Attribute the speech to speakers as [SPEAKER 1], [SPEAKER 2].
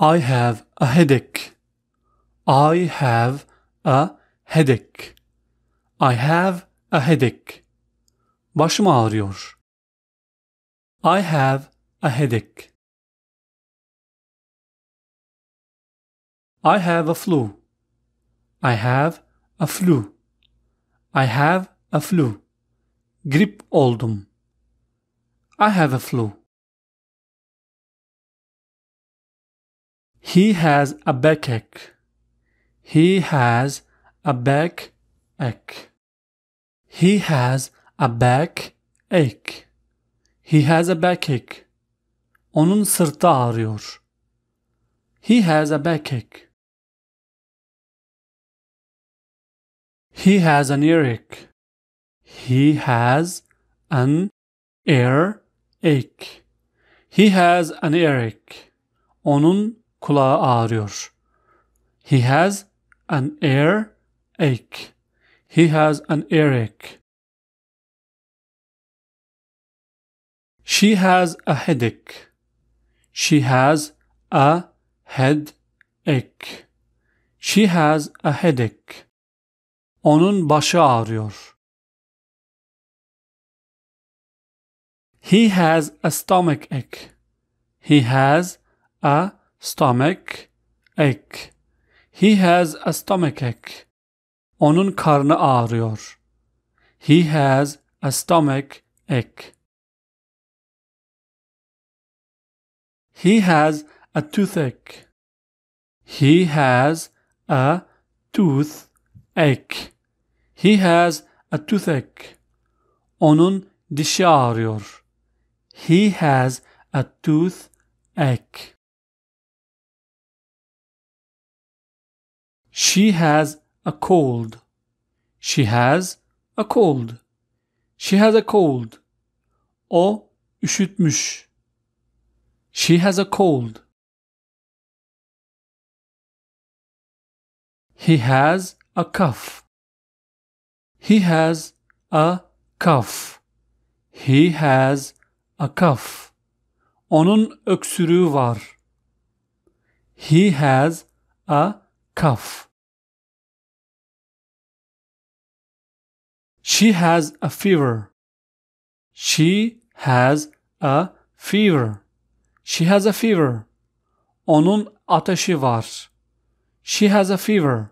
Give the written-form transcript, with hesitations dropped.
[SPEAKER 1] I have a headache. I have a headache. I have a headache. Başım ağrıyor. I have a headache. I have a flu. I have a flu. I have a flu. Grip oldum. I have a flu. He has a backache. He has a backache. He has a backache. He has a backache. Onun sırtı ağrıyor. He has a backache. He has an earache. He has an earache. He has an earache. Onun kulağı ağrıyor. He has an earache. He has an earache. She has a headache. She has a headache. She has a headache. Onun başı ağrıyor. He has a stomach ache. He has a stomach ache. He has a stomach ache. Onun karnı ağrıyor. He has a stomach ache. He has a toothache. He has a toothache. He has a toothache. Onun dişi ağrıyor. He has a toothache. She has a cold. She has a cold. She has a cold. O üşütmüş. She has a cold. He has a cough. He has a cough. He has a cough. Onun öksürüğü var. He has a cough. She has a fever. She has a fever. She has a fever. Onun ateşi var. She has a fever.